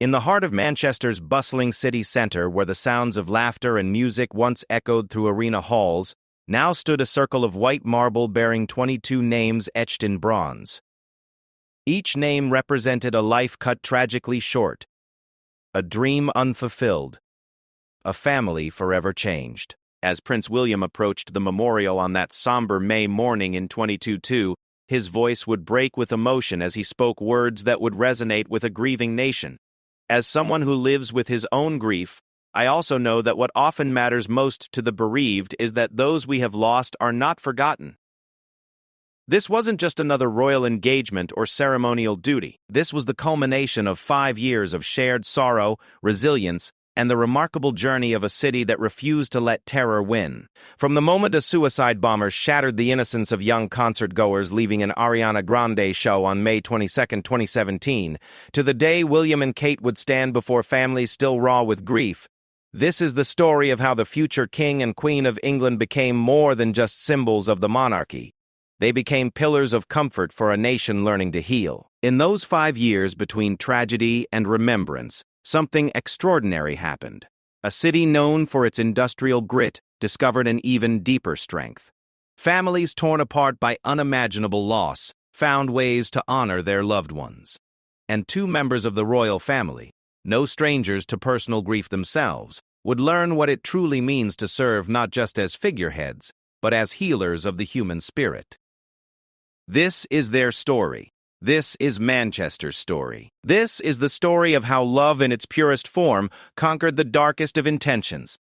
In the heart of Manchester's bustling city centre, where the sounds of laughter and music once echoed through arena halls, now stood a circle of white marble bearing 22 names etched in bronze. Each name represented a life cut tragically short, a dream unfulfilled, a family forever changed. As Prince William approached the memorial on that somber May morning in 22-2, his voice would break with emotion as he spoke words that would resonate with a grieving nation. As someone who lives with his own grief, I also know that what often matters most to the bereaved is that those we have lost are not forgotten. This wasn't just another royal engagement or ceremonial duty. This was the culmination of 5 years of shared sorrow, resilience, and the remarkable journey of a city that refused to let terror win. From the moment a suicide bomber shattered the innocence of young concert-goers leaving an Ariana Grande show on May 22, 2017, to the day William and Kate would stand before families still raw with grief, this is the story of how the future King and Queen of England became more than just symbols of the monarchy. They became pillars of comfort for a nation learning to heal. In those 5 years between tragedy and remembrance, something extraordinary happened. A city known for its industrial grit discovered an even deeper strength. Families torn apart by unimaginable loss found ways to honor their loved ones. And 2 members of the royal family, no strangers to personal grief themselves, would learn what it truly means to serve not just as figureheads, but as healers of the human spirit. This is their story. This is Manchester's story. This is the story of how love in its purest form conquered the darkest of intentions.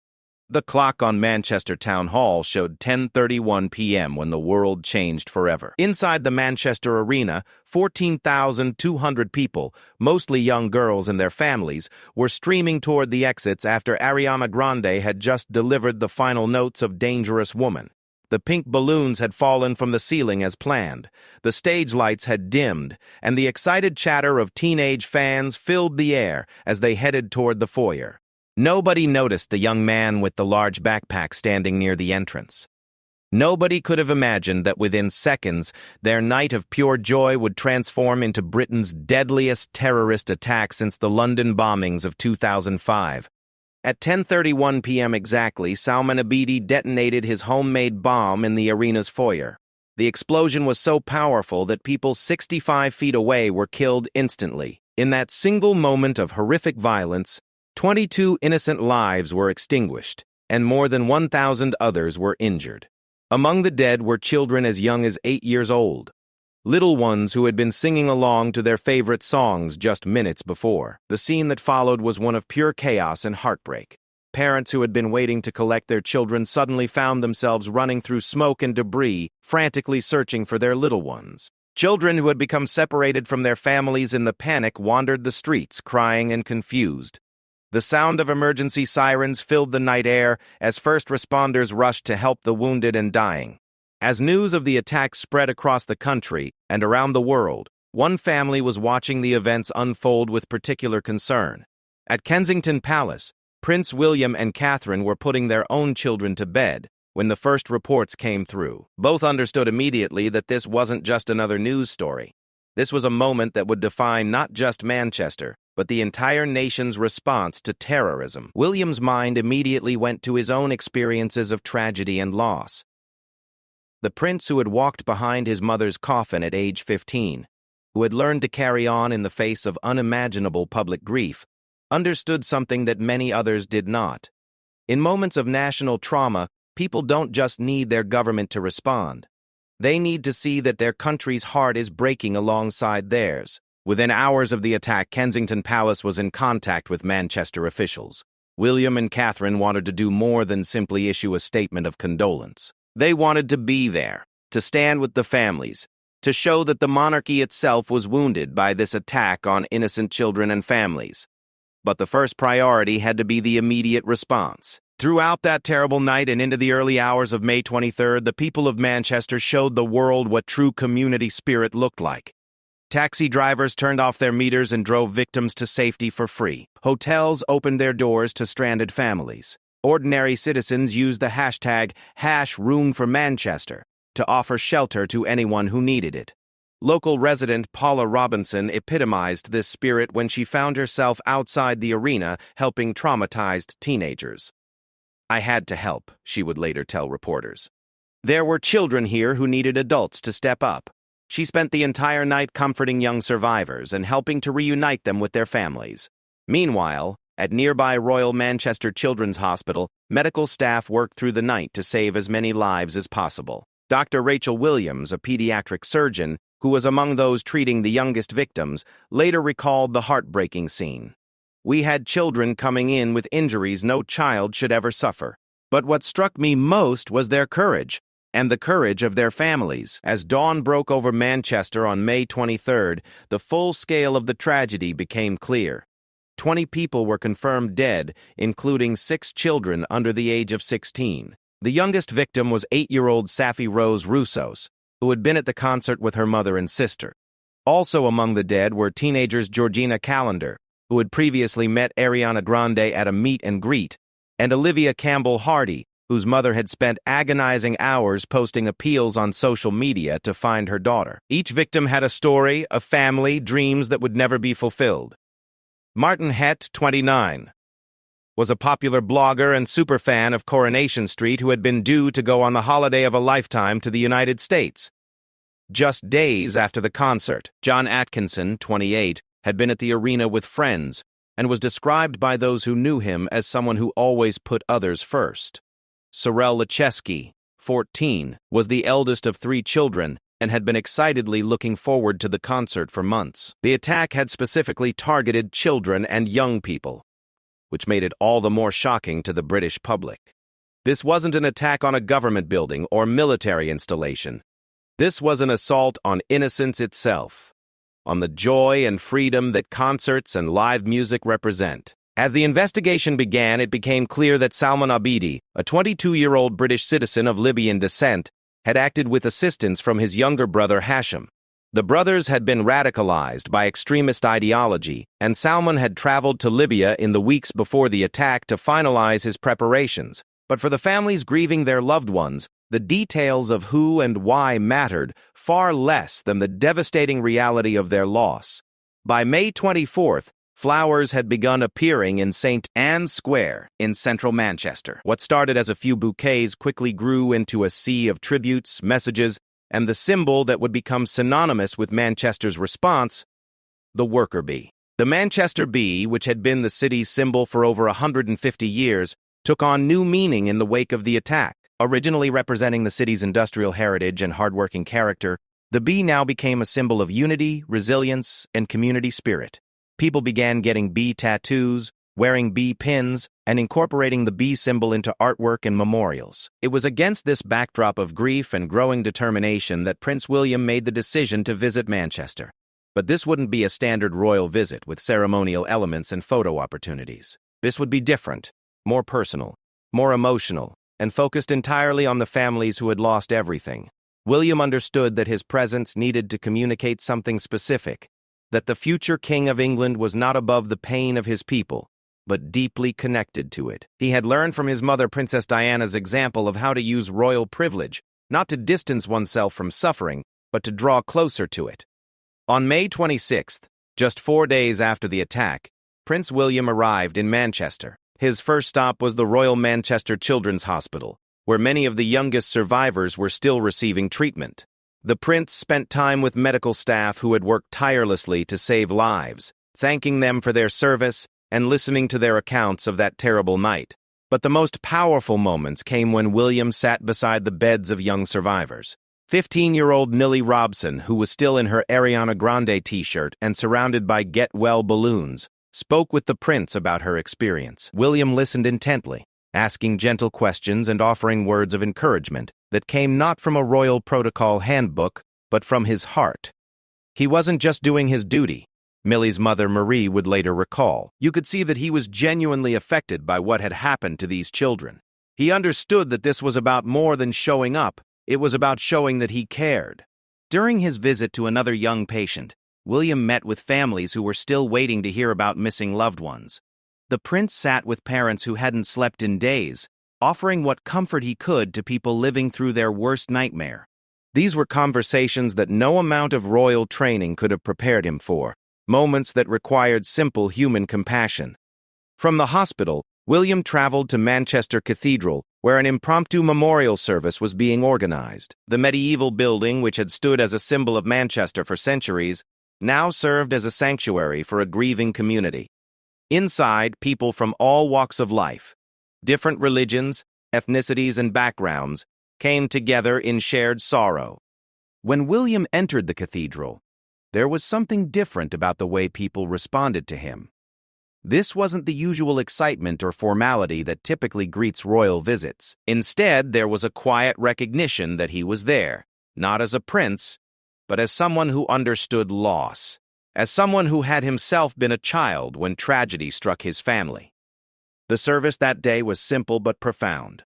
The clock on Manchester Town Hall showed 10:31 p.m. when the world changed forever. Inside the Manchester Arena, 14,200 people, mostly young girls and their families, were streaming toward the exits after Ariana Grande had just delivered the final notes of Dangerous Woman. The pink balloons had fallen from the ceiling as planned, the stage lights had dimmed, and the excited chatter of teenage fans filled the air as they headed toward the foyer. Nobody noticed the young man with the large backpack standing near the entrance. Nobody could have imagined that within seconds, their night of pure joy would transform into Britain's deadliest terrorist attack since the London bombings of 2005. At 10:31 p.m. exactly, Salman Abedi detonated his homemade bomb in the arena's foyer. The explosion was so powerful that people 65 feet away were killed instantly. In that single moment of horrific violence, 22 innocent lives were extinguished, and more than 1,000 others were injured. Among the dead were children as young as 8 years old. Little ones who had been singing along to their favorite songs just minutes before. The scene that followed was one of pure chaos and heartbreak. Parents who had been waiting to collect their children suddenly found themselves running through smoke and debris, frantically searching for their little ones. Children who had become separated from their families in the panic wandered the streets, crying and confused. The sound of emergency sirens filled the night air as first responders rushed to help the wounded and dying. As news of the attack spread across the country and around the world, one family was watching the events unfold with particular concern. At Kensington Palace, Prince William and Catherine were putting their own children to bed when the first reports came through. Both understood immediately that this wasn't just another news story. This was a moment that would define not just Manchester, but the entire nation's response to terrorism. William's mind immediately went to his own experiences of tragedy and loss. The prince who had walked behind his mother's coffin at age 15, who had learned to carry on in the face of unimaginable public grief, understood something that many others did not. In moments of national trauma, people don't just need their government to respond. They need to see that their country's heart is breaking alongside theirs. Within hours of the attack, Kensington Palace was in contact with Manchester officials. William and Catherine wanted to do more than simply issue a statement of condolence. They wanted to be there, to stand with the families, to show that the monarchy itself was wounded by this attack on innocent children and families. But the first priority had to be the immediate response. Throughout that terrible night and into the early hours of May 23rd, the people of Manchester showed the world what true community spirit looked like. Taxi drivers turned off their meters and drove victims to safety for free. Hotels opened their doors to stranded families. Ordinary citizens used the hashtag #RoomForManchester to offer shelter to anyone who needed it. Local resident Paula Robinson epitomized this spirit when she found herself outside the arena helping traumatized teenagers. "I had to help," she would later tell reporters. "There were children here who needed adults to step up." She spent the entire night comforting young survivors and helping to reunite them with their families. Meanwhile, at nearby Royal Manchester Children's Hospital, medical staff worked through the night to save as many lives as possible. Dr. Rachel Williams, a pediatric surgeon, who was among those treating the youngest victims, later recalled the heartbreaking scene. "We had children coming in with injuries no child should ever suffer. But what struck me most was their courage, and the courage of their families." As dawn broke over Manchester on May 23rd, the full scale of the tragedy became clear. 20 people were confirmed dead, including 6 children under the age of 16. The youngest victim was 8-year-old Safi Rose Roussos, who had been at the concert with her mother and sister. Also among the dead were teenagers Georgina Callender, who had previously met Ariana Grande at a meet and greet, and Olivia Campbell Hardy, whose mother had spent agonizing hours posting appeals on social media to find her daughter. Each victim had a story, a family, dreams that would never be fulfilled. Martin Hett, 29, was a popular blogger and superfan of Coronation Street who had been due to go on the holiday of a lifetime to the United States. Just days after the concert, John Atkinson, 28, had been at the arena with friends and was described by those who knew him as someone who always put others first. Sorel Lecheski, 14, was the eldest of 3 children and had been excitedly looking forward to the concert for months. The attack had specifically targeted children and young people, which made it all the more shocking to the British public. This wasn't an attack on a government building or military installation. This was an assault on innocence itself, on the joy and freedom that concerts and live music represent. As the investigation began, it became clear that Salman Abidi, a 22-year-old British citizen of Libyan descent, had acted with assistance from his younger brother Hashim. The brothers had been radicalized by extremist ideology, and Salman had traveled to Libya in the weeks before the attack to finalize his preparations. But for the families grieving their loved ones, the details of who and why mattered far less than the devastating reality of their loss. By May 24th, flowers had begun appearing in St. Anne's Square in central Manchester. What started as a few bouquets quickly grew into a sea of tributes, messages, and the symbol that would become synonymous with Manchester's response, the worker bee. The Manchester bee, which had been the city's symbol for over 150 years, took on new meaning in the wake of the attack. Originally representing the city's industrial heritage and hardworking character, the bee now became a symbol of unity, resilience, and community spirit. People began getting bee tattoos, wearing bee pins, and incorporating the bee symbol into artwork and memorials. It was against this backdrop of grief and growing determination that Prince William made the decision to visit Manchester. But this wouldn't be a standard royal visit with ceremonial elements and photo opportunities. This would be different, more personal, more emotional, and focused entirely on the families who had lost everything. William understood that his presence needed to communicate something specific, that the future King of England was not above the pain of his people, but deeply connected to it. He had learned from his mother, Princess Diana's example of how to use royal privilege, not to distance oneself from suffering, but to draw closer to it. On May 26th, just 4 days after the attack, Prince William arrived in Manchester. His first stop was the Royal Manchester Children's Hospital, where many of the youngest survivors were still receiving treatment. The prince spent time with medical staff who had worked tirelessly to save lives, thanking them for their service and listening to their accounts of that terrible night. But the most powerful moments came when William sat beside the beds of young survivors. 15-year-old Millie Robson, who was still in her Ariana Grande t-shirt and surrounded by Get Well balloons, spoke with the prince about her experience. William listened intently, asking gentle questions and offering words of encouragement that came not from a royal protocol handbook, but from his heart. He wasn't just doing his duty, Millie's mother Marie would later recall. You could see that he was genuinely affected by what had happened to these children. He understood that this was about more than showing up, it was about showing that he cared. During his visit to another young patient, William met with families who were still waiting to hear about missing loved ones. The prince sat with parents who hadn't slept in days, offering what comfort he could to people living through their worst nightmare. These were conversations that no amount of royal training could have prepared him for, moments that required simple human compassion. From the hospital, William traveled to Manchester Cathedral, where an impromptu memorial service was being organized. The medieval building, which had stood as a symbol of Manchester for centuries, now served as a sanctuary for a grieving community. Inside, people from all walks of life, different religions, ethnicities, and backgrounds, came together in shared sorrow. When William entered the cathedral, there was something different about the way people responded to him. This wasn't the usual excitement or formality that typically greets royal visits. Instead, there was a quiet recognition that he was there, not as a prince, but as someone who understood loss, as someone who had himself been a child when tragedy struck his family. The service that day was simple but profound.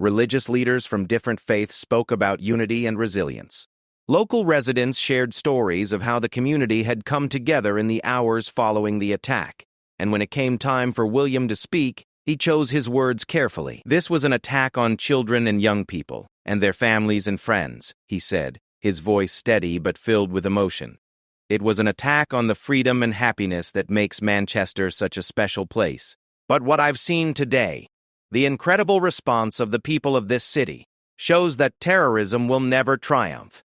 Religious leaders from different faiths spoke about unity and resilience. Local residents shared stories of how the community had come together in the hours following the attack, and when it came time for William to speak, he chose his words carefully. This was an attack on children and young people, and their families and friends, he said, his voice steady but filled with emotion. It was an attack on the freedom and happiness that makes Manchester such a special place. But what I've seen today, the incredible response of the people of this city, shows that terrorism will never triumph.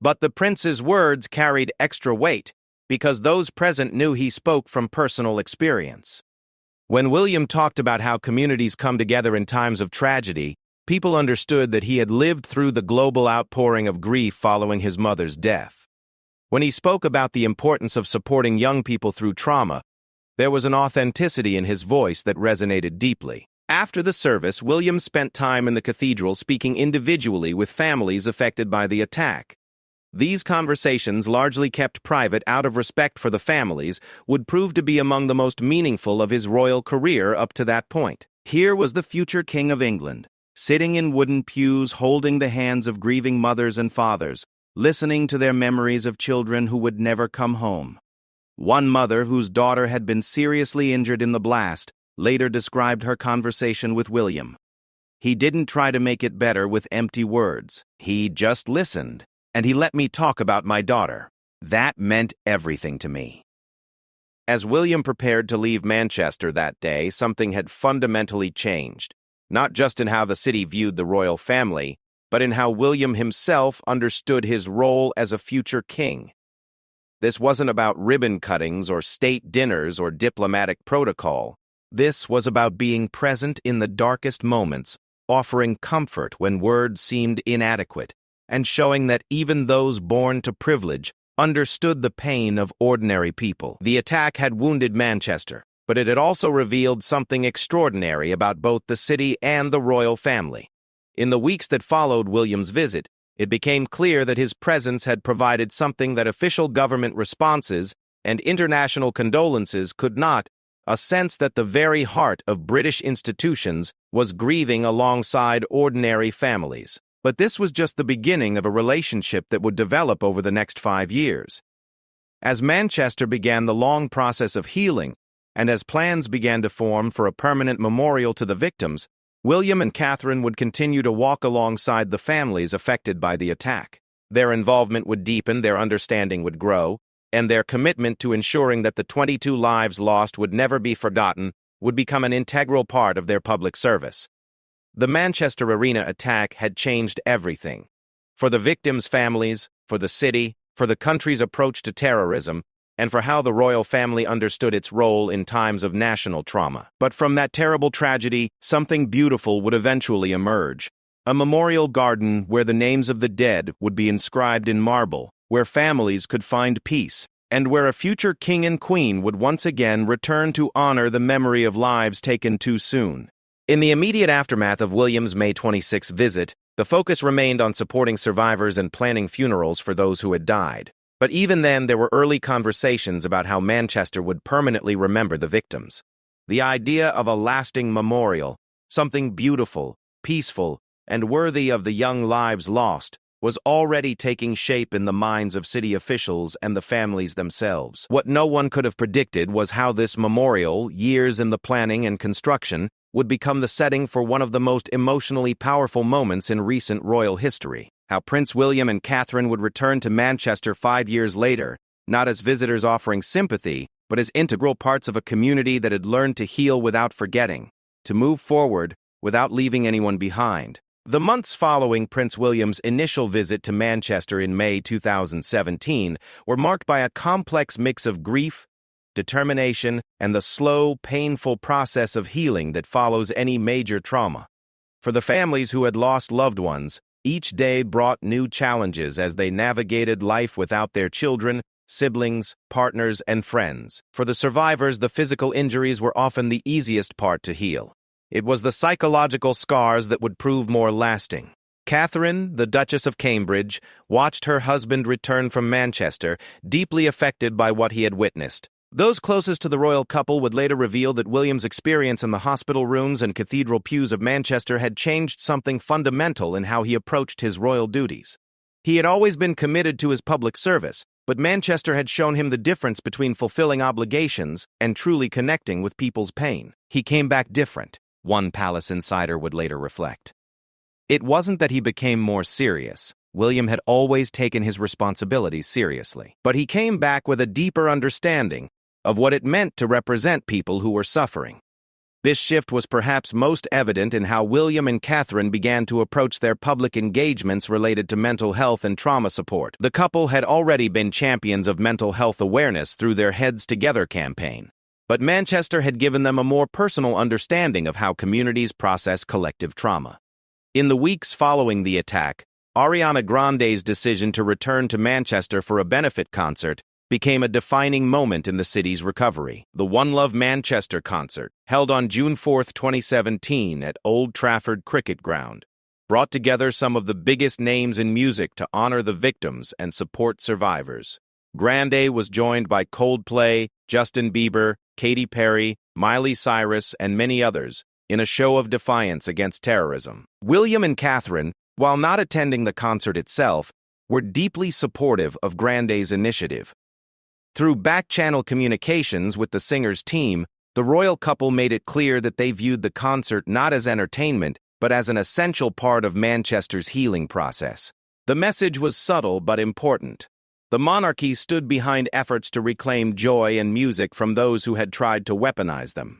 But the prince's words carried extra weight, because those present knew he spoke from personal experience. When William talked about how communities come together in times of tragedy, people understood that he had lived through the global outpouring of grief following his mother's death. When he spoke about the importance of supporting young people through trauma, there was an authenticity in his voice that resonated deeply. After the service, William spent time in the cathedral speaking individually with families affected by the attack. These conversations, largely kept private out of respect for the families, would prove to be among the most meaningful of his royal career up to that point. Here was the future King of England, sitting in wooden pews holding the hands of grieving mothers and fathers, listening to their memories of children who would never come home. One mother, whose daughter had been seriously injured in the blast, later described her conversation with William. He didn't try to make it better with empty words. He just listened. And he let me talk about my daughter. That meant everything to me. As William prepared to leave Manchester that day, something had fundamentally changed, not just in how the city viewed the royal family, but in how William himself understood his role as a future king. This wasn't about ribbon cuttings or state dinners or diplomatic protocol. This was about being present in the darkest moments, offering comfort when words seemed inadequate, and showing that even those born to privilege understood the pain of ordinary people. The attack had wounded Manchester, but it had also revealed something extraordinary about both the city and the royal family. In the weeks that followed William's visit, it became clear that his presence had provided something that official government responses and international condolences could not, a sense that the very heart of British institutions was grieving alongside ordinary families. But this was just the beginning of a relationship that would develop over the next 5 years. As Manchester began the long process of healing, and as plans began to form for a permanent memorial to the victims, William and Catherine would continue to walk alongside the families affected by the attack. Their involvement would deepen, their understanding would grow, and their commitment to ensuring that the 22 lives lost would never be forgotten would become an integral part of their public service. The Manchester Arena attack had changed everything. For the victims' families, for the city, for the country's approach to terrorism, and for how the royal family understood its role in times of national trauma. But from that terrible tragedy, something beautiful would eventually emerge. A memorial garden where the names of the dead would be inscribed in marble, where families could find peace, and where a future king and queen would once again return to honor the memory of lives taken too soon. In the immediate aftermath of William's May 26 visit, the focus remained on supporting survivors and planning funerals for those who had died. But even then, there were early conversations about how Manchester would permanently remember the victims. The idea of a lasting memorial, something beautiful, peaceful, and worthy of the young lives lost, was already taking shape in the minds of city officials and the families themselves. What no one could have predicted was how this memorial, years in the planning and construction, would become the setting for one of the most emotionally powerful moments in recent royal history. how Prince William and Catherine would return to Manchester 5 years later, not as visitors offering sympathy, but as integral parts of a community that had learned to heal without forgetting, to move forward without leaving anyone behind. The months following Prince William's initial visit to Manchester in May 2017 were marked by a complex mix of grief, determination, and the slow, painful process of healing that follows any major trauma. For the families who had lost loved ones, each day brought new challenges as they navigated life without their children, siblings, partners, and friends. For the survivors, the physical injuries were often the easiest part to heal. It was the psychological scars that would prove more lasting. Catherine, the Duchess of Cambridge, watched her husband return from Manchester, deeply affected by what he had witnessed. Those closest to the royal couple would later reveal that William's experience in the hospital rooms and cathedral pews of Manchester had changed something fundamental in how he approached his royal duties. He had always been committed to his public service, but Manchester had shown him the difference between fulfilling obligations and truly connecting with people's pain. He came back different, one palace insider would later reflect. It wasn't that he became more serious. William had always taken his responsibilities seriously. But he came back with a deeper understanding of what it meant to represent people who were suffering. This shift was perhaps most evident in how William and Catherine began to approach their public engagements related to mental health and trauma support. The couple had already been champions of mental health awareness through their Heads Together campaign, but Manchester had given them a more personal understanding of how communities process collective trauma. In the weeks following the attack, Ariana Grande's decision to return to Manchester for a benefit concert became a defining moment in the city's recovery. The One Love Manchester concert, held on June 4, 2017 at Old Trafford Cricket Ground, brought together some of the biggest names in music to honor the victims and support survivors. Grande was joined by Coldplay, Justin Bieber, Katy Perry, Miley Cyrus, and many others in a show of defiance against terrorism. William and Catherine, while not attending the concert itself, were deeply supportive of Grande's initiative. Through back-channel communications with the singer's team, the royal couple made it clear that they viewed the concert not as entertainment, but as an essential part of Manchester's healing process. The message was subtle but important. The monarchy stood behind efforts to reclaim joy and music from those who had tried to weaponize them.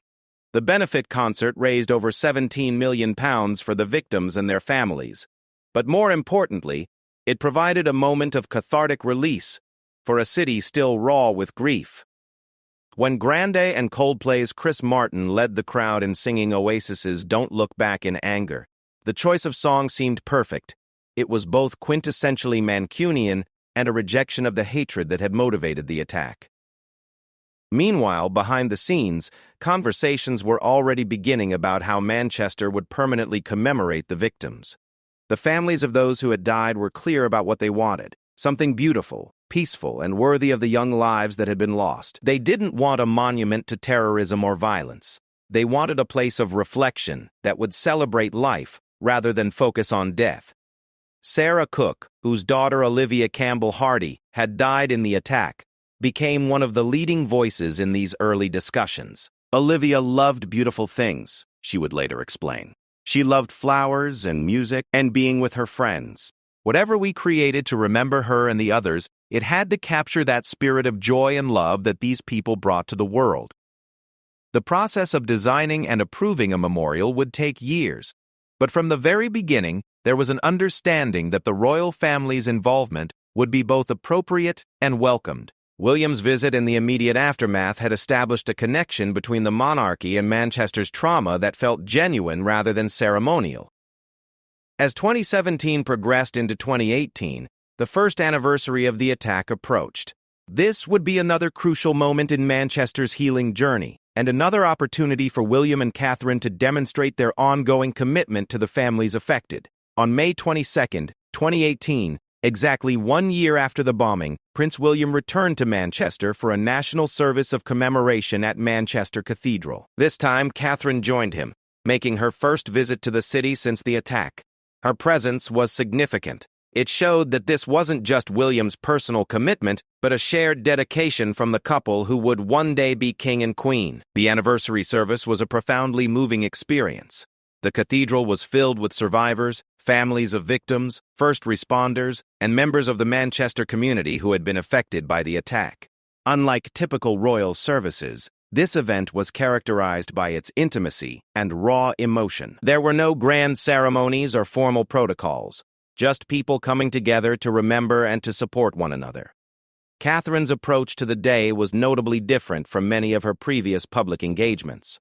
The benefit concert raised over £17 million for the victims and their families. But more importantly, it provided a moment of cathartic release for a city still raw with grief. When Grande and Coldplay's Chris Martin led the crowd in singing Oasis's Don't Look Back in anger, the choice of song seemed perfect. It was both quintessentially Mancunian and a rejection of the hatred that had motivated the attack. Meanwhile, behind the scenes, conversations were already beginning about how Manchester would permanently commemorate the victims. The families of those who had died were clear about what they wanted: something beautiful, peaceful, and worthy of the young lives that had been lost. They didn't want a monument to terrorism or violence. They wanted a place of reflection that would celebrate life rather than focus on death. Sarah Cook, whose daughter Olivia Campbell Hardy had died in the attack, became one of the leading voices in these early discussions. Olivia loved beautiful things, she would later explain. She loved flowers and music and being with her friends. Whatever we created to remember her and the others, it had to capture that spirit of joy and love that these people brought to the world. The process of designing and approving a memorial would take years, but from the very beginning, there was an understanding that the royal family's involvement would be both appropriate and welcomed. William's visit and the immediate aftermath had established a connection between the monarchy and Manchester's trauma that felt genuine rather than ceremonial. As 2017 progressed into 2018, the first anniversary of the attack approached. This would be another crucial moment in Manchester's healing journey, and another opportunity for William and Catherine to demonstrate their ongoing commitment to the families affected. On May 22, 2018, exactly 1 year after the bombing, Prince William returned to Manchester for a national service of commemoration at Manchester Cathedral. This time, Catherine joined him, making her first visit to the city since the attack. Her presence was significant. It showed that this wasn't just William's personal commitment, but a shared dedication from the couple who would one day be king and queen. The anniversary service was a profoundly moving experience. The cathedral was filled with survivors, families of victims, first responders, and members of the Manchester community who had been affected by the attack. Unlike typical royal services, this event was characterized by its intimacy and raw emotion. There were no grand ceremonies or formal protocols, just people coming together to remember and to support one another. Catherine's approach to the day was notably different from many of her previous public engagements.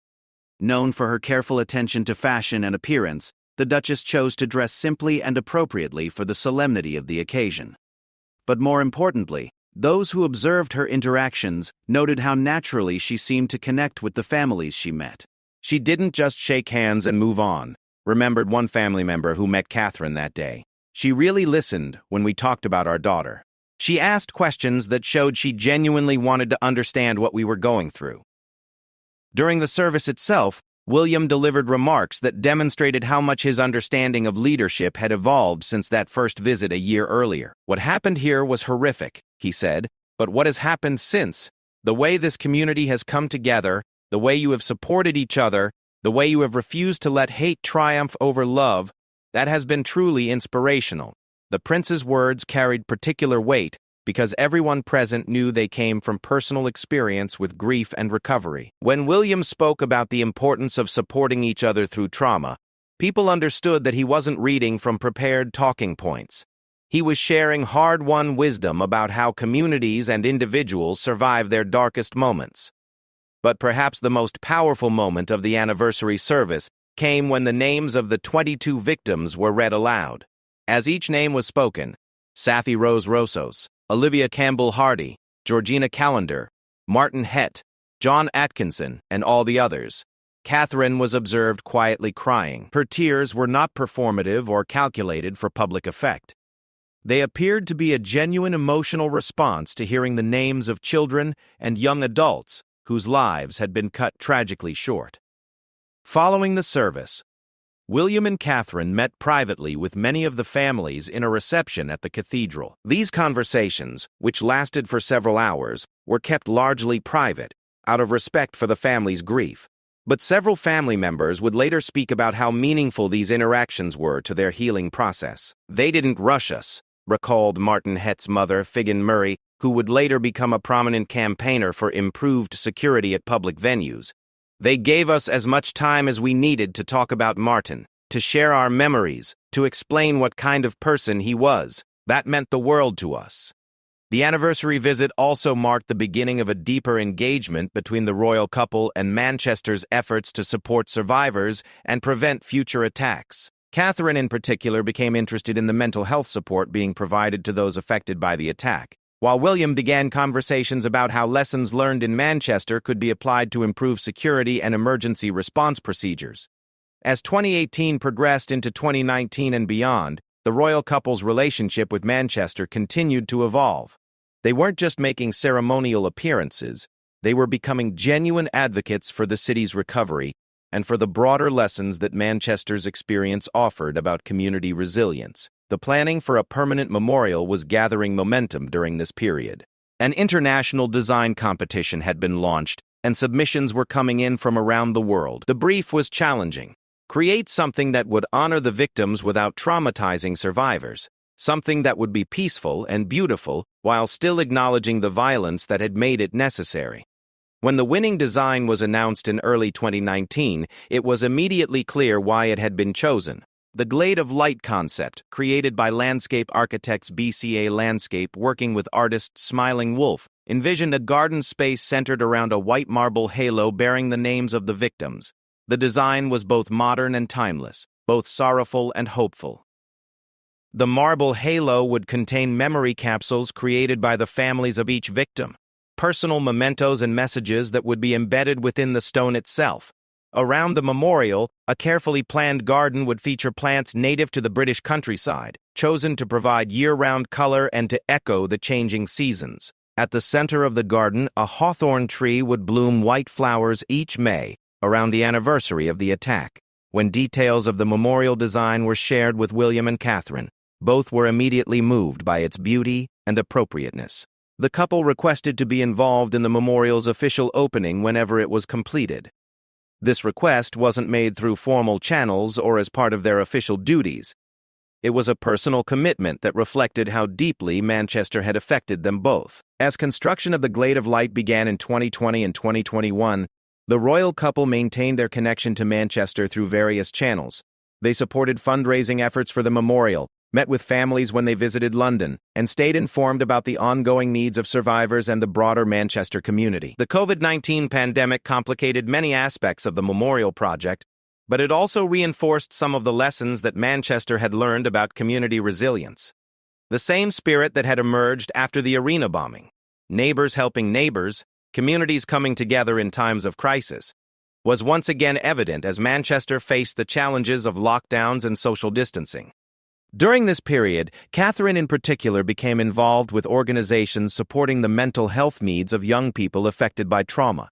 Known for her careful attention to fashion and appearance, the Duchess chose to dress simply and appropriately for the solemnity of the occasion. But more importantly, those who observed her interactions noted how naturally she seemed to connect with the families she met. She didn't just shake hands and move on, remembered one family member who met Catherine that day. She really listened when we talked about our daughter. She asked questions that showed she genuinely wanted to understand what we were going through. During the service itself, William delivered remarks that demonstrated how much his understanding of leadership had evolved since that first visit a year earlier. "What happened here was horrific," he said, "but what has happened since? The way this community has come together, the way you have supported each other, the way you have refused to let hate triumph over love, that has been truly inspirational." The prince's words carried particular weight because everyone present knew they came from personal experience with grief and recovery. When William spoke about the importance of supporting each other through trauma, people understood that he wasn't reading from prepared talking points. He was sharing hard-won wisdom about how communities and individuals survive their darkest moments. But perhaps the most powerful moment of the anniversary service came when the names of the 22 victims were read aloud. As each name was spoken, Safi Rose Rosos, Olivia Campbell Hardy, Georgina Callender, Martin Hett, John Atkinson, and all the others, Catherine was observed quietly crying. Her tears were not performative or calculated for public effect. They appeared to be a genuine emotional response to hearing the names of children and young adults whose lives had been cut tragically short. Following the service, William and Catherine met privately with many of the families in a reception at the cathedral. These conversations, which lasted for several hours, were kept largely private, out of respect for the family's grief. But several family members would later speak about how meaningful these interactions were to their healing process. "They didn't rush us," recalled Martin Hett's mother, Figan Murray, who would later become a prominent campaigner for improved security at public venues. "They gave us as much time as we needed to talk about Martin, to share our memories, to explain what kind of person he was. That meant the world to us." The anniversary visit also marked the beginning of a deeper engagement between the royal couple and Manchester's efforts to support survivors and prevent future attacks. Catherine, in particular, became interested in the mental health support being provided to those affected by the attack, while William began conversations about how lessons learned in Manchester could be applied to improve security and emergency response procedures. As 2018 progressed into 2019 and beyond, the royal couple's relationship with Manchester continued to evolve. They weren't just making ceremonial appearances, they were becoming genuine advocates for the city's recovery and for the broader lessons that Manchester's experience offered about community resilience. The planning for a permanent memorial was gathering momentum during this period. An international design competition had been launched, and submissions were coming in from around the world. The brief was challenging. Create something that would honor the victims without traumatizing survivors, something that would be peaceful and beautiful while still acknowledging the violence that had made it necessary. When the winning design was announced in early 2019, it was immediately clear why it had been chosen. The Glade of Light concept, created by landscape architects BCA Landscape working with artist Smiling Wolf, envisioned a garden space centered around a white marble halo bearing the names of the victims. The design was both modern and timeless, both sorrowful and hopeful. The marble halo would contain memory capsules created by the families of each victim, personal mementos and messages that would be embedded within the stone itself. Around the memorial, a carefully planned garden would feature plants native to the British countryside, chosen to provide year-round color and to echo the changing seasons. At the center of the garden, a hawthorn tree would bloom white flowers each May, around the anniversary of the attack. When details of the memorial design were shared with William and Catherine, both were immediately moved by its beauty and appropriateness. The couple requested to be involved in the memorial's official opening whenever it was completed. This request wasn't made through formal channels or as part of their official duties. It was a personal commitment that reflected how deeply Manchester had affected them both. As construction of the Glade of Light began in 2020 and 2021, the royal couple maintained their connection to Manchester through various channels. They supported fundraising efforts for the memorial, met with families when they visited London, and stayed informed about the ongoing needs of survivors and the broader Manchester community. The COVID-19 pandemic complicated many aspects of the memorial project, but it also reinforced some of the lessons that Manchester had learned about community resilience. The same spirit that had emerged after the arena bombing, neighbors helping neighbors, communities coming together in times of crisis, was once again evident as Manchester faced the challenges of lockdowns and social distancing. During this period, Catherine in particular became involved with organizations supporting the mental health needs of young people affected by trauma.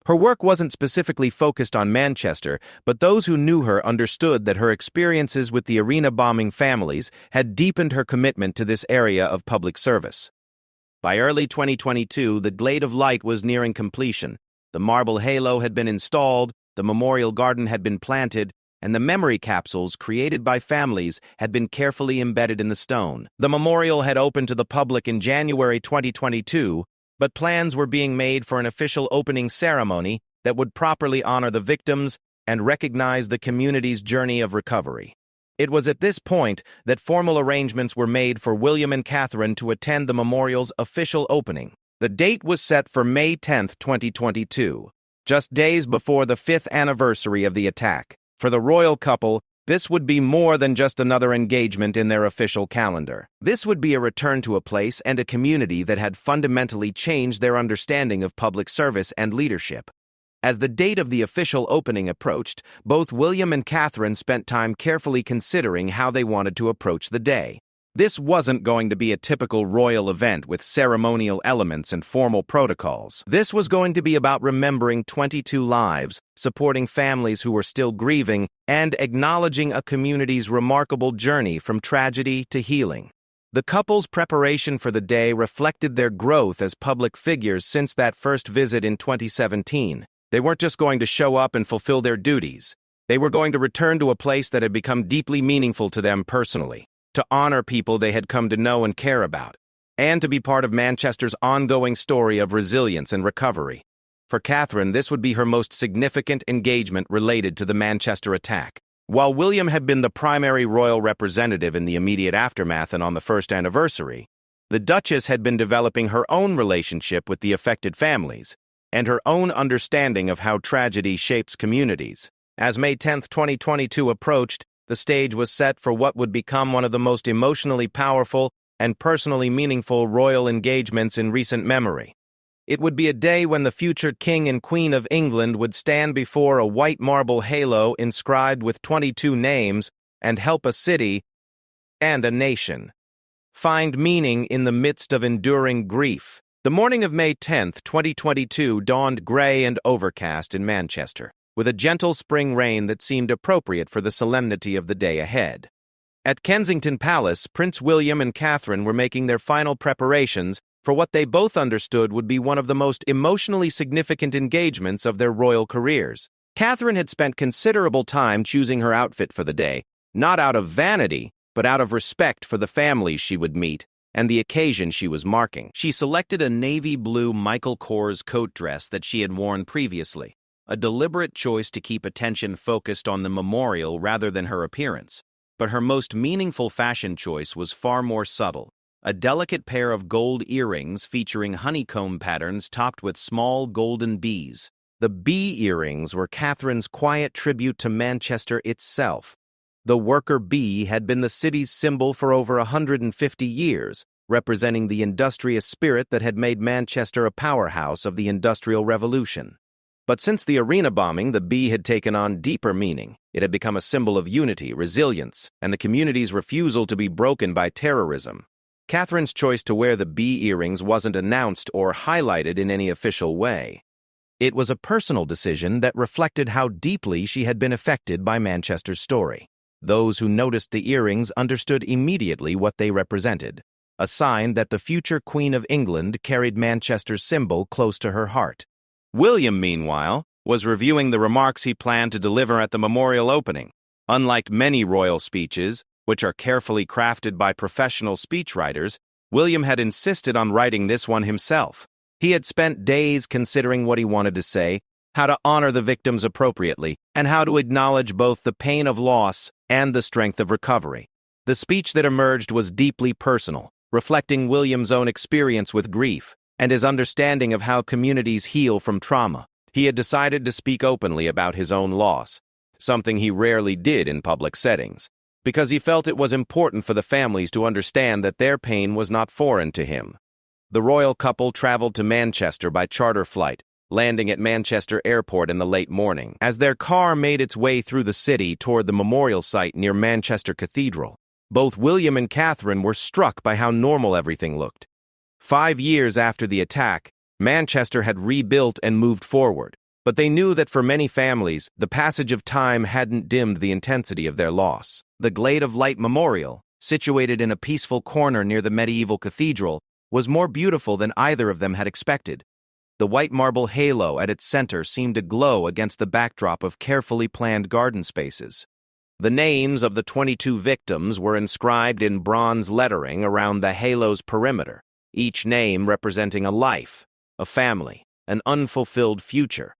Her work wasn't specifically focused on Manchester, but those who knew her understood that her experiences with the arena bombing families had deepened her commitment to this area of public service. By early 2022, the Glade of Light was nearing completion. The marble halo had been installed, the memorial garden had been planted, and the memory capsules created by families had been carefully embedded in the stone. The memorial had opened to the public in January 2022, but plans were being made for an official opening ceremony that would properly honor the victims and recognize the community's journey of recovery. It was at this point that formal arrangements were made for William and Catherine to attend the memorial's official opening. The date was set for May 10, 2022, just days before the 5th anniversary of the attack. For the royal couple, this would be more than just another engagement in their official calendar. This would be a return to a place and a community that had fundamentally changed their understanding of public service and leadership. As the date of the official opening approached, both William and Catherine spent time carefully considering how they wanted to approach the day. This wasn't going to be a typical royal event with ceremonial elements and formal protocols. This was going to be about remembering 22 lives, supporting families who were still grieving, and acknowledging a community's remarkable journey from tragedy to healing. The couple's preparation for the day reflected their growth as public figures since that first visit in 2017. They weren't just going to show up and fulfill their duties. They were going to return to a place that had become deeply meaningful to them personally, to honor people they had come to know and care about, and to be part of Manchester's ongoing story of resilience and recovery. For Catherine, this would be her most significant engagement related to the Manchester attack. While William had been the primary royal representative in the immediate aftermath and on the first anniversary, the Duchess had been developing her own relationship with the affected families and her own understanding of how tragedy shapes communities. As May 10, 2022 approached, the stage was set for what would become one of the most emotionally powerful and personally meaningful royal engagements in recent memory. It would be a day when the future King and Queen of England would stand before a white marble halo inscribed with 22 names and help a city and a nation find meaning in the midst of enduring grief. The morning of May 10, 2022 dawned gray and overcast in Manchester, with a gentle spring rain that seemed appropriate for the solemnity of the day ahead. At Kensington Palace, Prince William and Catherine were making their final preparations for what they both understood would be one of the most emotionally significant engagements of their royal careers. Catherine had spent considerable time choosing her outfit for the day, not out of vanity, but out of respect for the families she would meet and the occasion she was marking. She selected a navy blue Michael Kors coat dress that she had worn previously, a deliberate choice to keep attention focused on the memorial rather than her appearance. But her most meaningful fashion choice was far more subtle. A delicate pair of gold earrings featuring honeycomb patterns topped with small golden bees. The bee earrings were Catherine's quiet tribute to Manchester itself. The worker bee had been the city's symbol for over 150 years, representing the industrious spirit that had made Manchester a powerhouse of the Industrial Revolution. But since the arena bombing, the bee had taken on deeper meaning. It had become a symbol of unity, resilience, and the community's refusal to be broken by terrorism. Catherine's choice to wear the bee earrings wasn't announced or highlighted in any official way. It was a personal decision that reflected how deeply she had been affected by Manchester's story. Those who noticed the earrings understood immediately what they represented, a sign that the future Queen of England carried Manchester's symbol close to her heart. William, meanwhile, was reviewing the remarks he planned to deliver at the memorial opening. Unlike many royal speeches, which are carefully crafted by professional speechwriters, William had insisted on writing this one himself. He had spent days considering what he wanted to say, how to honor the victims appropriately, and how to acknowledge both the pain of loss and the strength of recovery. The speech that emerged was deeply personal, reflecting William's own experience with grief and his understanding of how communities heal from trauma. He had decided to speak openly about his own loss, something he rarely did in public settings, because he felt it was important for the families to understand that their pain was not foreign to him. The royal couple traveled to Manchester by charter flight, landing at Manchester Airport in the late morning. As their car made its way through the city toward the memorial site near Manchester Cathedral, both William and Catherine were struck by how normal everything looked. 5 years after the attack, Manchester had rebuilt and moved forward, but they knew that for many families, the passage of time hadn't dimmed the intensity of their loss. The Glade of Light Memorial, situated in a peaceful corner near the medieval cathedral, was more beautiful than either of them had expected. The white marble halo at its center seemed to glow against the backdrop of carefully planned garden spaces. The names of the 22 victims were inscribed in bronze lettering around the halo's perimeter, each name representing a life, a family, an unfulfilled future.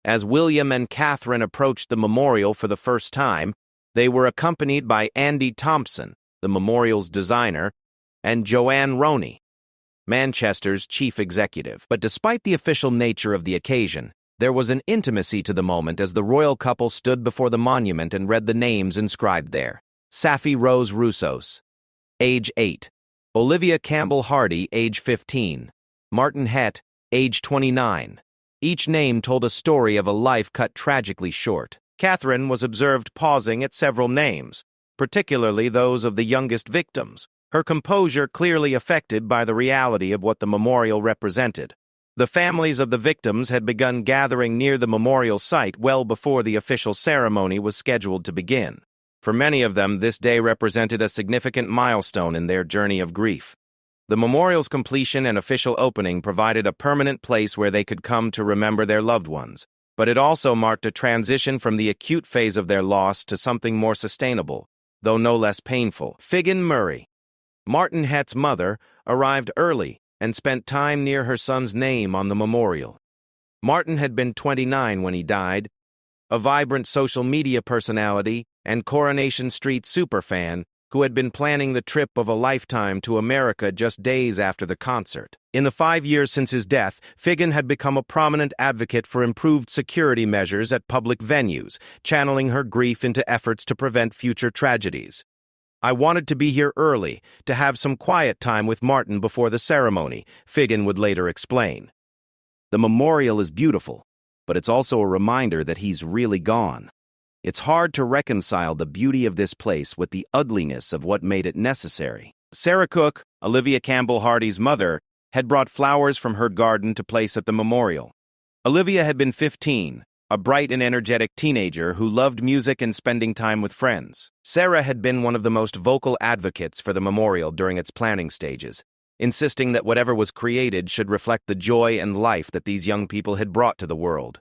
As William and Catherine approached the memorial for the first time, they were accompanied by Andy Thompson, the memorial's designer, and Joanne Roney, Manchester's chief executive. But despite the official nature of the occasion, there was an intimacy to the moment as the royal couple stood before the monument and read the names inscribed there. Safi Rose Roussos, age 8. Olivia Campbell Hardy, age 15. Martin Hett, age 29. Each name told a story of a life cut tragically short. Catherine was observed pausing at several names, particularly those of the youngest victims, her composure clearly affected by the reality of what the memorial represented. The families of the victims had begun gathering near the memorial site well before the official ceremony was scheduled to begin. For many of them, this day represented a significant milestone in their journey of grief. The memorial's completion and official opening provided a permanent place where they could come to remember their loved ones, but it also marked a transition from the acute phase of their loss to something more sustainable, though no less painful. Figan Murray, Martin Hett's mother, arrived early and spent time near her son's name on the memorial. Martin had been 29 when he died, a vibrant social media personality and Coronation Street superfan who had been planning the trip of a lifetime to America just days after the concert. In the 5 years since his death, Figan had become a prominent advocate for improved security measures at public venues, channeling her grief into efforts to prevent future tragedies. "I wanted to be here early, to have some quiet time with Martin before the ceremony," Figan would later explain. The memorial is beautiful, but it's also a reminder that he's really gone. It's hard to reconcile the beauty of this place with the ugliness of what made it necessary. Sarah Cook, Olivia Campbell Hardy's mother, had brought flowers from her garden to place at the memorial. Olivia had been 15, a bright and energetic teenager who loved music and spending time with friends. Sarah had been one of the most vocal advocates for the memorial during its planning stages, insisting that whatever was created should reflect the joy and life that these young people had brought to the world.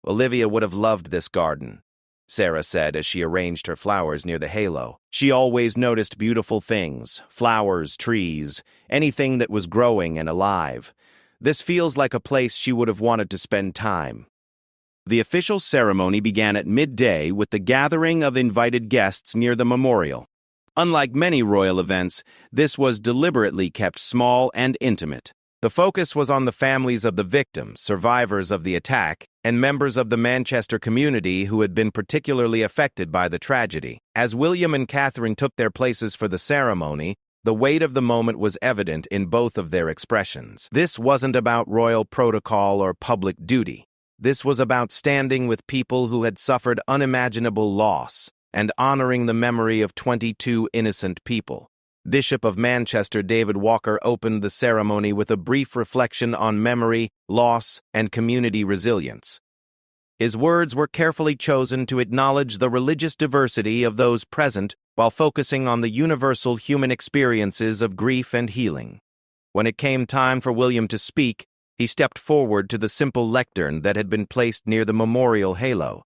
"Olivia would have loved this garden," Sarah said as she arranged her flowers near the halo. "She always noticed beautiful things, flowers, trees, anything that was growing and alive. This feels like a place she would have wanted to spend time." The official ceremony began at midday with the gathering of invited guests near the memorial. Unlike many royal events, this was deliberately kept small and intimate. The focus was on the families of the victims, survivors of the attack, and members of the Manchester community who had been particularly affected by the tragedy. As William and Catherine took their places for the ceremony, the weight of the moment was evident in both of their expressions. This wasn't about royal protocol or public duty. This was about standing with people who had suffered unimaginable loss and honoring the memory of 22 innocent people. Bishop of Manchester David Walker opened the ceremony with a brief reflection on memory, loss, and community resilience. His words were carefully chosen to acknowledge the religious diversity of those present while focusing on the universal human experiences of grief and healing. When it came time for William to speak, He stepped forward to the simple lectern that had been placed near the memorial halo.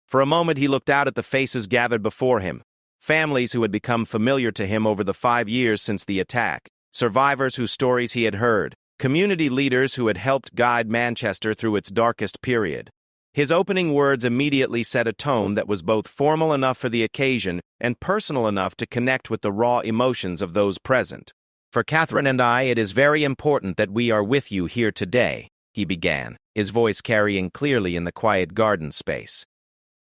For a moment he looked out at the faces gathered before him, families who had become familiar to him over the 5 years since the attack, survivors whose stories he had heard, community leaders who had helped guide Manchester through its darkest period. His opening words immediately set a tone that was both formal enough for the occasion and personal enough to connect with the raw emotions of those present. "For Catherine and I, it is very important that we are with you here today," he began, his voice carrying clearly in the quiet garden space.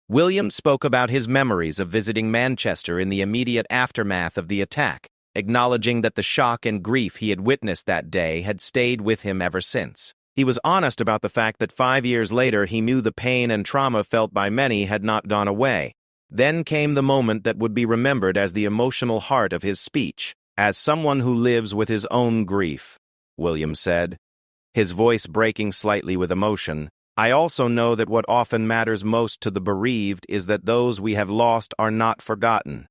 William spoke about his memories of visiting Manchester in the immediate aftermath of the attack, acknowledging that the shock and grief he had witnessed that day had stayed with him ever since. He was honest about the fact that 5 years later he knew the pain and trauma felt by many had not gone away. Then came the moment that would be remembered as the emotional heart of his speech. "As someone who lives with his own grief," William said, his voice breaking slightly with emotion, "I also know that what often matters most to the bereaved is that those we have lost are not forgotten."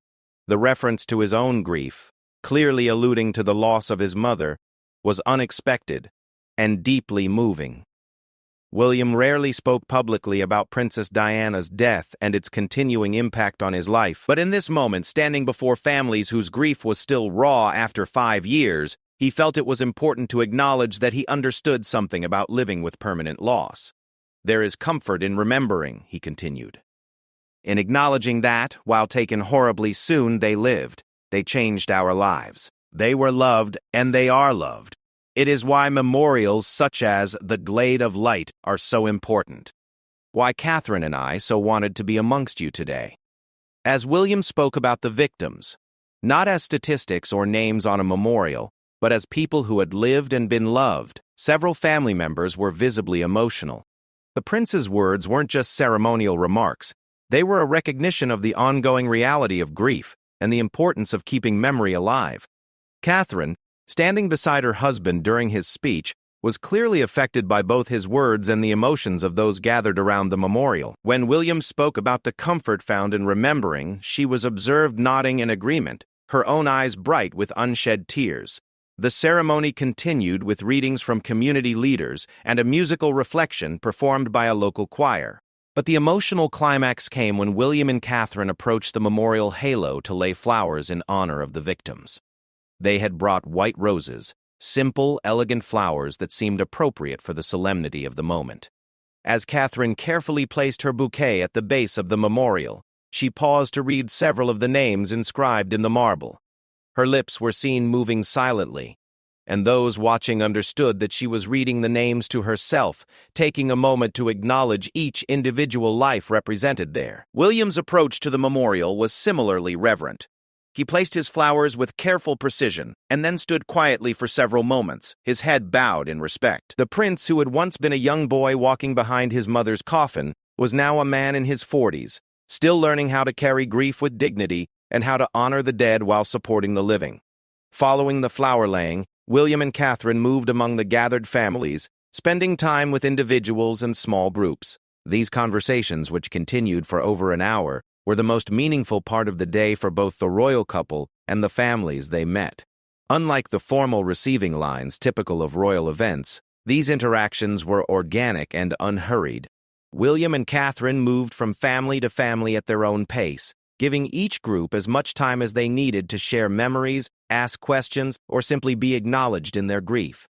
The reference to his own grief, clearly alluding to the loss of his mother, was unexpected and deeply moving. William rarely spoke publicly about Princess Diana's death and its continuing impact on his life, but in this moment, standing before families whose grief was still raw after 5 years, he felt it was important to acknowledge that he understood something about living with permanent loss. "There is comfort in remembering," he continued. "In acknowledging that, while taken horribly soon, they lived. They changed our lives. They were loved, and they are loved. It is why memorials such as the Glade of Light are so important. Why Catherine and I so wanted to be amongst you today." As William spoke about the victims, not as statistics or names on a memorial, but as people who had lived and been loved, several family members were visibly emotional. The prince's words weren't just ceremonial remarks. They were a recognition of the ongoing reality of grief and the importance of keeping memory alive. Catherine, standing beside her husband during his speech, was clearly affected by both his words and the emotions of those gathered around the memorial. When William spoke about the comfort found in remembering, she was observed nodding in agreement, her own eyes bright with unshed tears. The ceremony continued with readings from community leaders and a musical reflection performed by a local choir. But the emotional climax came when William and Catherine approached the memorial halo to lay flowers in honor of the victims. They had brought white roses, simple, elegant flowers that seemed appropriate for the solemnity of the moment. As Catherine carefully placed her bouquet at the base of the memorial, she paused to read several of the names inscribed in the marble. Her lips were seen moving silently, and those watching understood that she was reading the names to herself, taking a moment to acknowledge each individual life represented there. William's approach to the memorial was similarly reverent. He placed his flowers with careful precision and then stood quietly for several moments, his head bowed in respect. The prince, who had once been a young boy walking behind his mother's coffin, was now a man in his 40s, still learning how to carry grief with dignity and how to honor the dead while supporting the living. Following the flower-laying, William and Catherine moved among the gathered families, spending time with individuals and small groups. These conversations, which continued for over an hour, were the most meaningful part of the day for both the royal couple and the families they met. Unlike the formal receiving lines typical of royal events, these interactions were organic and unhurried. William and Catherine moved from family to family at their own pace, giving each group as much time as they needed to share memories, ask questions, or simply be acknowledged in their grief.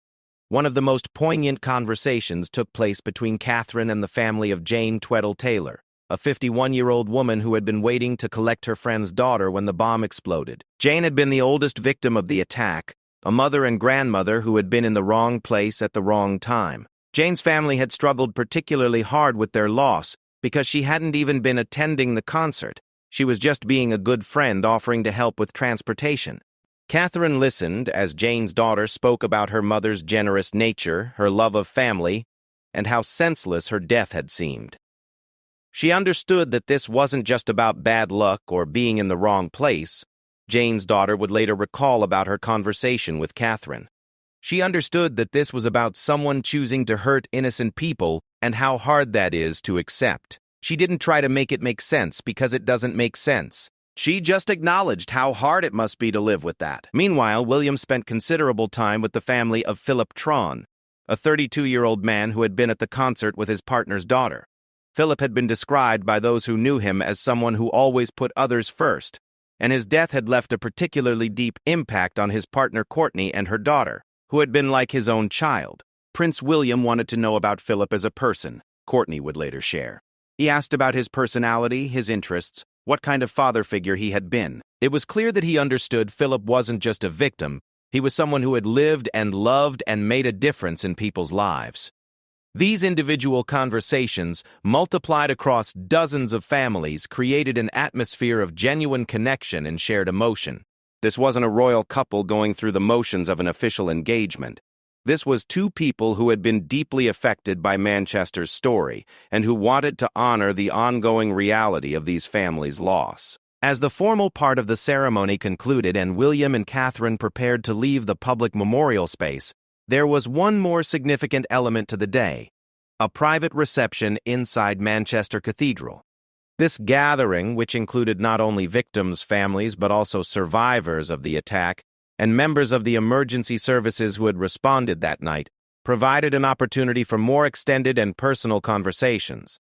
One of the most poignant conversations took place between Catherine and the family of Jane Tweddle Taylor, a 51-year-old woman who had been waiting to collect her friend's daughter when the bomb exploded. Jane had been the oldest victim of the attack, a mother and grandmother who had been in the wrong place at the wrong time. Jane's family had struggled particularly hard with their loss because she hadn't even been attending the concert. She was just being a good friend offering to help with transportation. Catherine listened as Jane's daughter spoke about her mother's generous nature, her love of family, and how senseless her death had seemed. She understood that this wasn't just about bad luck or being in the wrong place. Jane's daughter would later recall about her conversation with Catherine. She understood that this was about someone choosing to hurt innocent people and how hard that is to accept. She didn't try to make it make sense because it doesn't make sense. She just acknowledged how hard it must be to live with that. Meanwhile, William spent considerable time with the family of Philip Tron, a 32-year-old man who had been at the concert with his partner's daughter. Philip had been described by those who knew him as someone who always put others first, and his death had left a particularly deep impact on his partner Courtney and her daughter, who had been like his own child. Prince William wanted to know about Philip as a person, Courtney would later share. He asked about his personality, his interests, what kind of father figure he had been. It was clear that he understood Philip wasn't just a victim, he was someone who had lived and loved and made a difference in people's lives. These individual conversations, multiplied across dozens of families, created an atmosphere of genuine connection and shared emotion. This wasn't a royal couple going through the motions of an official engagement. This was two people who had been deeply affected by Manchester's story and who wanted to honor the ongoing reality of these families' loss. As the formal part of the ceremony concluded and William and Catherine prepared to leave the public memorial space, there was one more significant element to the day: a private reception inside Manchester Cathedral. This gathering, which included not only victims' families but also survivors of the attack and members of the emergency services who had responded that night, provided an opportunity for more extended and personal conversations.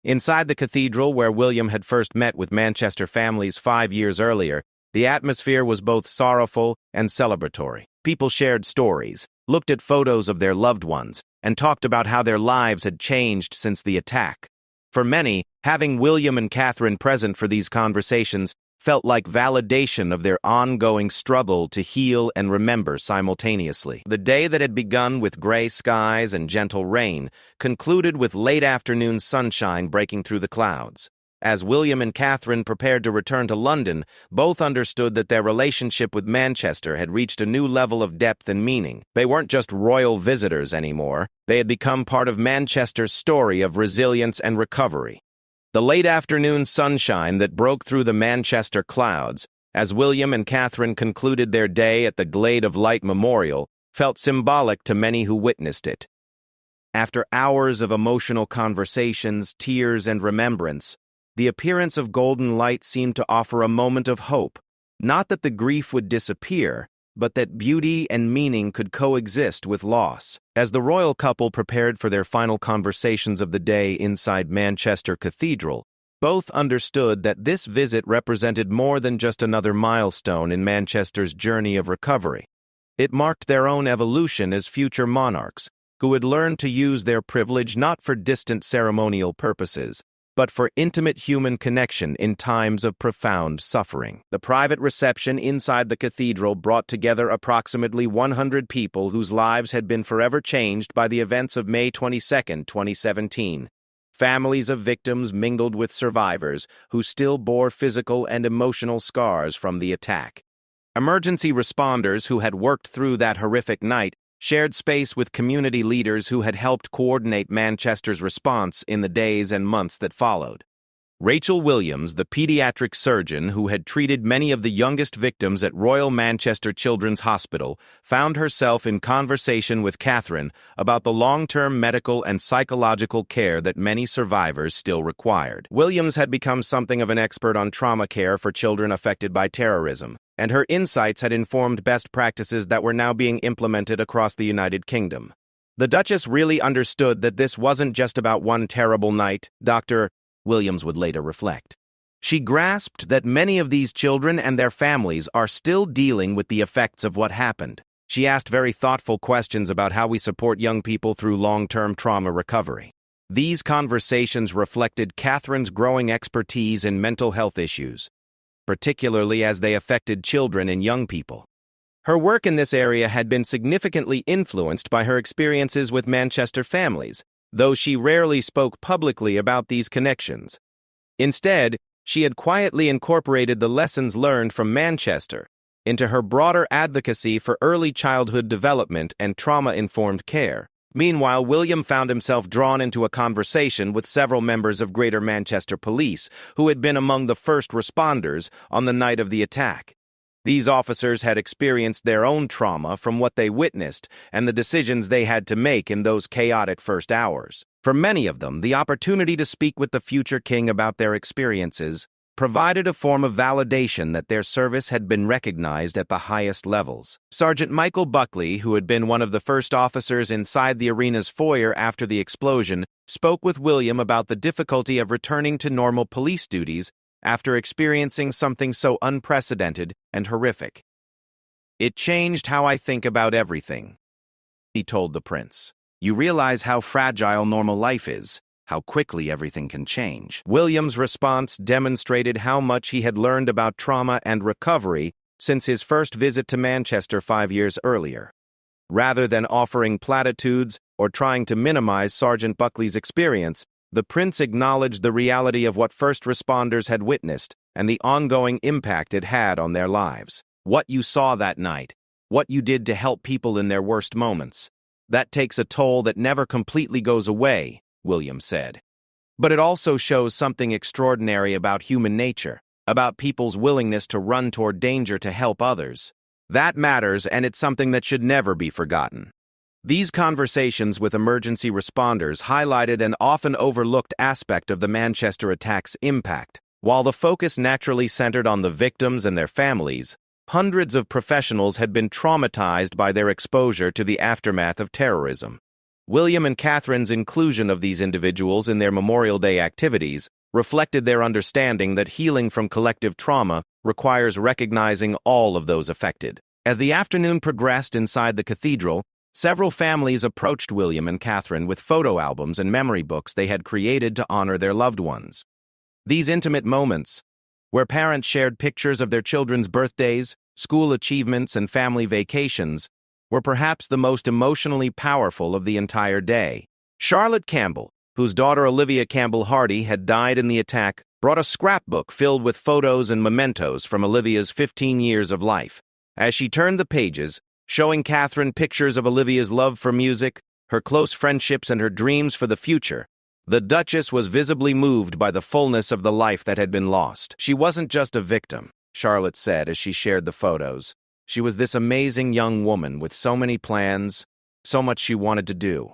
Inside the cathedral, where William had first met with Manchester families 5 years earlier, the atmosphere was both sorrowful and celebratory. People shared stories, looked at photos of their loved ones, and talked about how their lives had changed since the attack. For many, having William and Catherine present for these conversations felt like validation of their ongoing struggle to heal and remember simultaneously. The day that had begun with gray skies and gentle rain concluded with late afternoon sunshine breaking through the clouds. As William and Catherine prepared to return to London, both understood that their relationship with Manchester had reached a new level of depth and meaning. They weren't just royal visitors anymore. They had become part of Manchester's story of resilience and recovery. The late afternoon sunshine that broke through the Manchester clouds, as William and Catherine concluded their day at the Glade of Light Memorial, felt symbolic to many who witnessed it. After hours of emotional conversations, tears, and remembrance, the appearance of golden light seemed to offer a moment of hope, not that the grief would disappear, but that beauty and meaning could coexist with loss. As the royal couple prepared for their final conversations of the day inside Manchester Cathedral, both understood that this visit represented more than just another milestone in Manchester's journey of recovery. It marked their own evolution as future monarchs, who would learn to use their privilege not for distant ceremonial purposes, but for intimate human connection in times of profound suffering. The private reception inside the cathedral brought together approximately 100 people whose lives had been forever changed by the events of May 22, 2017. Families of victims mingled with survivors who still bore physical and emotional scars from the attack. Emergency responders who had worked through that horrific night shared space with community leaders who had helped coordinate Manchester's response in the days and months that followed. Rachel Williams, the pediatric surgeon who had treated many of the youngest victims at Royal Manchester Children's Hospital, found herself in conversation with Catherine about the long-term medical and psychological care that many survivors still required. Williams had become something of an expert on trauma care for children affected by terrorism, and her insights had informed best practices that were now being implemented across the United Kingdom. The Duchess really understood that this wasn't just about one terrible night, Dr. Williams would later reflect. She grasped that many of these children and their families are still dealing with the effects of what happened. She asked very thoughtful questions about how we support young people through long-term trauma recovery. These conversations reflected Catherine's growing expertise in mental health issues, particularly as they affected children and young people. Her work in this area had been significantly influenced by her experiences with Manchester families, though she rarely spoke publicly about these connections. Instead, she had quietly incorporated the lessons learned from Manchester into her broader advocacy for early childhood development and trauma-informed care. Meanwhile, William found himself drawn into a conversation with several members of Greater Manchester Police who had been among the first responders on the night of the attack. These officers had experienced their own trauma from what they witnessed and the decisions they had to make in those chaotic first hours. For many of them, the opportunity to speak with the future king about their experiences provided a form of validation that their service had been recognized at the highest levels. Sergeant Michael Buckley, who had been one of the first officers inside the arena's foyer after the explosion, spoke with William about the difficulty of returning to normal police duties after experiencing something so unprecedented and horrific. "It changed how I think about everything," he told the prince. "You realize how fragile normal life is, how quickly everything can change." William's response demonstrated how much he had learned about trauma and recovery since his first visit to Manchester 5 years earlier. Rather than offering platitudes or trying to minimize Sergeant Buckley's experience, the prince acknowledged the reality of what first responders had witnessed and the ongoing impact it had on their lives. "What you saw that night, what you did to help people in their worst moments, that takes a toll that never completely goes away," William said. "But it also shows something extraordinary about human nature, about people's willingness to run toward danger to help others. That matters, and it's something that should never be forgotten." These conversations with emergency responders highlighted an often overlooked aspect of the Manchester attack's impact. While the focus naturally centered on the victims and their families, hundreds of professionals had been traumatized by their exposure to the aftermath of terrorism. William and Catherine's inclusion of these individuals in their Memorial Day activities reflected their understanding that healing from collective trauma requires recognizing all of those affected. As the afternoon progressed inside the cathedral, several families approached William and Catherine with photo albums and memory books they had created to honor their loved ones. These intimate moments, where parents shared pictures of their children's birthdays, school achievements, and family vacations, were perhaps the most emotionally powerful of the entire day. Charlotte Campbell, whose daughter Olivia Campbell Hardy had died in the attack, brought a scrapbook filled with photos and mementos from Olivia's 15 years of life. As she turned the pages, showing Catherine pictures of Olivia's love for music, her close friendships, and her dreams for the future, the Duchess was visibly moved by the fullness of the life that had been lost. "She wasn't just a victim," Charlotte said as she shared the photos. "She was this amazing young woman with so many plans, so much she wanted to do.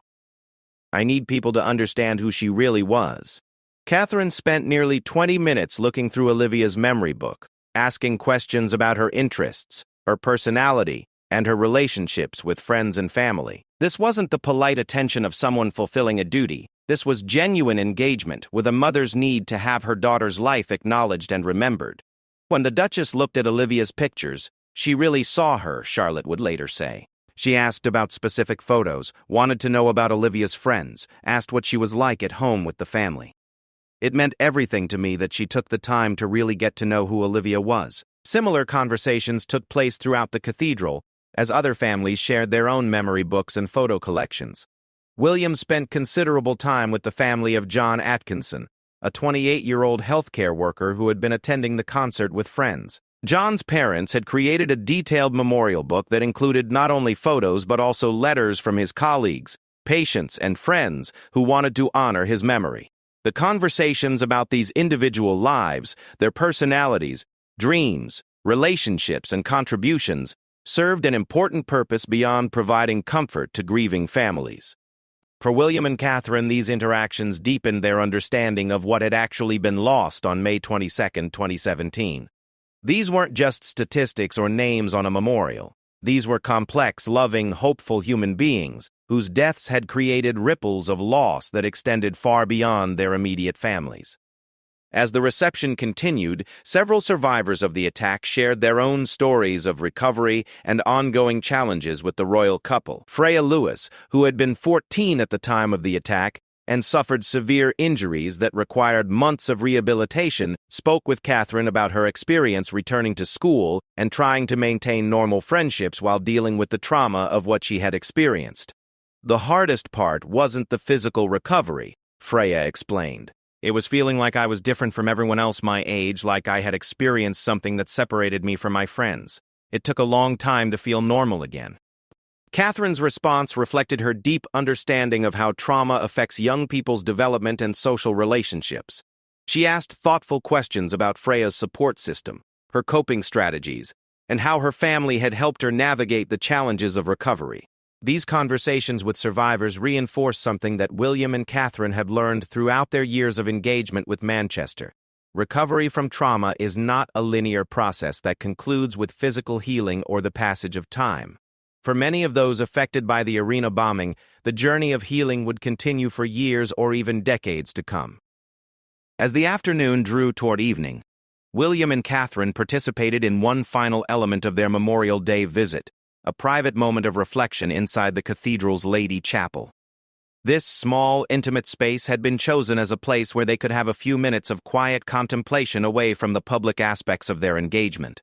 I need people to understand who she really was." Catherine spent nearly 20 minutes looking through Olivia's memory book, asking questions about her interests, her personality, and her relationships with friends and family. This wasn't the polite attention of someone fulfilling a duty. This was genuine engagement with a mother's need to have her daughter's life acknowledged and remembered. When the Duchess looked at Olivia's pictures, she really saw her, Charlotte would later say. She asked about specific photos, wanted to know about Olivia's friends, asked what she was like at home with the family. "It meant everything to me that she took the time to really get to know who Olivia was." Similar conversations took place throughout the cathedral, as other families shared their own memory books and photo collections. William spent considerable time with the family of John Atkinson, a 28-year-old healthcare worker who had been attending the concert with friends. John's parents had created a detailed memorial book that included not only photos but also letters from his colleagues, patients, and friends who wanted to honor his memory. The conversations about these individual lives, their personalities, dreams, relationships, and contributions served an important purpose beyond providing comfort to grieving families. For William and Catherine, these interactions deepened their understanding of what had actually been lost on May 22, 2017. These weren't just statistics or names on a memorial. These were complex, loving, hopeful human beings whose deaths had created ripples of loss that extended far beyond their immediate families. As the reception continued, several survivors of the attack shared their own stories of recovery and ongoing challenges with the royal couple. Freya Lewis, who had been 14 at the time of the attack and suffered severe injuries that required months of rehabilitation, spoke with Catherine about her experience returning to school and trying to maintain normal friendships while dealing with the trauma of what she had experienced. "The hardest part wasn't the physical recovery," Freya explained. "It was feeling like I was different from everyone else my age, like I had experienced something that separated me from my friends. It took a long time to feel normal again." Catherine's response reflected her deep understanding of how trauma affects young people's development and social relationships. She asked thoughtful questions about Freya's support system, her coping strategies, and how her family had helped her navigate the challenges of recovery. These conversations with survivors reinforced something that William and Catherine had learned throughout their years of engagement with Manchester. recovery from trauma is not a linear process that concludes with physical healing or the passage of time. For many of those affected by the arena bombing, the journey of healing would continue for years or even decades to come. As the afternoon drew toward evening, William and Catherine participated in one final element of their Memorial Day visit, a private moment of reflection inside the cathedral's Lady Chapel. This small, intimate space had been chosen as a place where they could have a few minutes of quiet contemplation away from the public aspects of their engagement.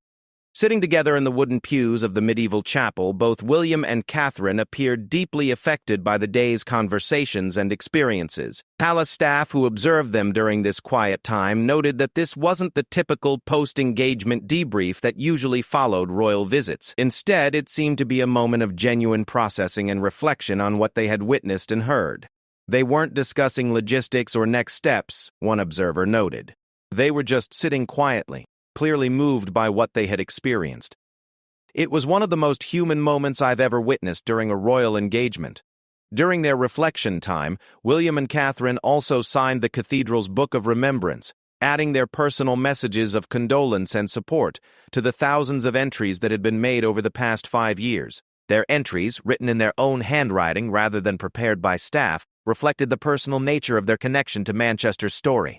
Sitting together in the wooden pews of the medieval chapel, both William and Catherine appeared deeply affected by the day's conversations and experiences. Palace staff who observed them during this quiet time noted that this wasn't the typical post-engagement debrief that usually followed royal visits. Instead, it seemed to be a moment of genuine processing and reflection on what they had witnessed and heard. They weren't discussing logistics or next steps, one observer noted. They were just sitting quietly, clearly moved by what they had experienced. It was one of the most human moments I've ever witnessed during a royal engagement. During their reflection time, William and Catherine also signed the cathedral's Book of Remembrance, adding their personal messages of condolence and support to the thousands of entries that had been made over the past 5 years. Their entries, written in their own handwriting rather than prepared by staff, reflected the personal nature of their connection to Manchester's story.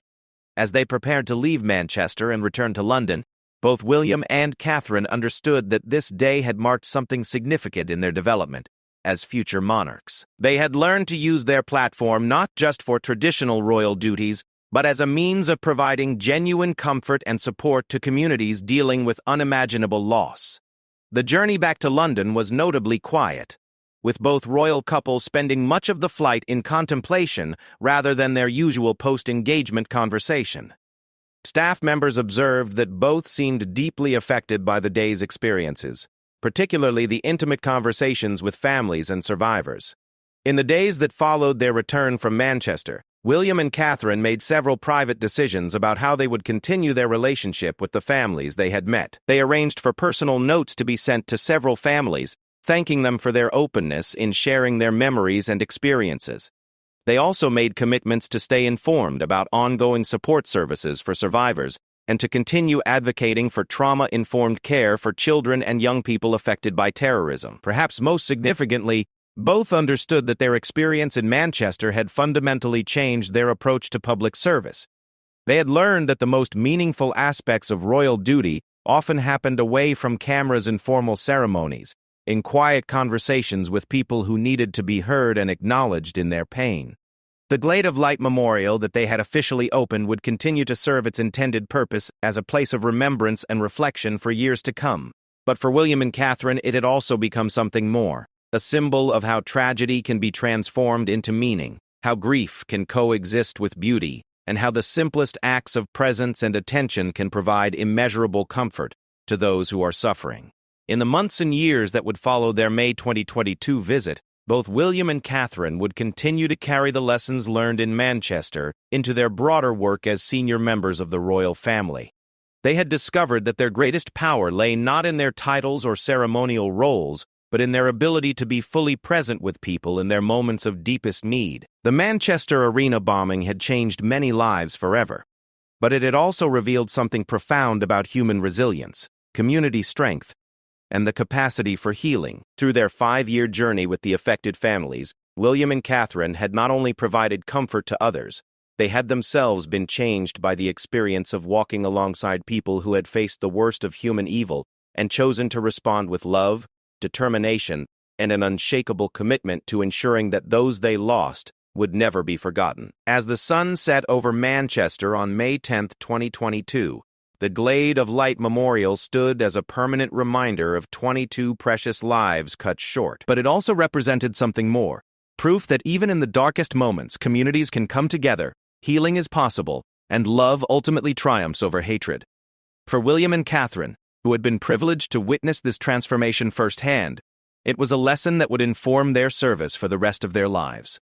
As they prepared to leave Manchester and return to London, both William and Catherine understood that this day had marked something significant in their development as future monarchs. They had learned to use their platform not just for traditional royal duties, but as a means of providing genuine comfort and support to communities dealing with unimaginable loss. The journey back to London was notably quiet, with both royal couples spending much of the flight in contemplation rather than their usual post-engagement conversation. Staff members observed that both seemed deeply affected by the day's experiences, particularly the intimate conversations with families and survivors. In the days that followed their return from Manchester, William and Catherine made several private decisions about how they would continue their relationship with the families they had met. They arranged for personal notes to be sent to several families, thanking them for their openness in sharing their memories and experiences. They also made commitments to stay informed about ongoing support services for survivors and to continue advocating for trauma-informed care for children and young people affected by terrorism. Perhaps most significantly, both understood that their experience in Manchester had fundamentally changed their approach to public service. They had learned that the most meaningful aspects of royal duty often happened away from cameras and formal ceremonies, in quiet conversations with people who needed to be heard and acknowledged in their pain. The Glade of Light Memorial that they had officially opened would continue to serve its intended purpose as a place of remembrance and reflection for years to come. But for William and Catherine, it had also become something more, a symbol of how tragedy can be transformed into meaning, how grief can coexist with beauty, and how the simplest acts of presence and attention can provide immeasurable comfort to those who are suffering. In the months and years that would follow their May 2022 visit, both William and Catherine would continue to carry the lessons learned in Manchester into their broader work as senior members of the royal family. They had discovered that their greatest power lay not in their titles or ceremonial roles, but in their ability to be fully present with people in their moments of deepest need. The Manchester arena bombing had changed many lives forever, but it had also revealed something profound about human resilience, community strength, and the capacity for healing. Through their 5-year journey with the affected families, William and Catherine had not only provided comfort to others, they had themselves been changed by the experience of walking alongside people who had faced the worst of human evil and chosen to respond with love, determination, and an unshakable commitment to ensuring that those they lost would never be forgotten. As the sun set over Manchester on May 10, 2022, the Glade of Light Memorial stood as a permanent reminder of 22 precious lives cut short. But it also represented something more, proof that even in the darkest moments, communities can come together, healing is possible, and love ultimately triumphs over hatred. For William and Catherine, who had been privileged to witness this transformation firsthand, it was a lesson that would inform their service for the rest of their lives.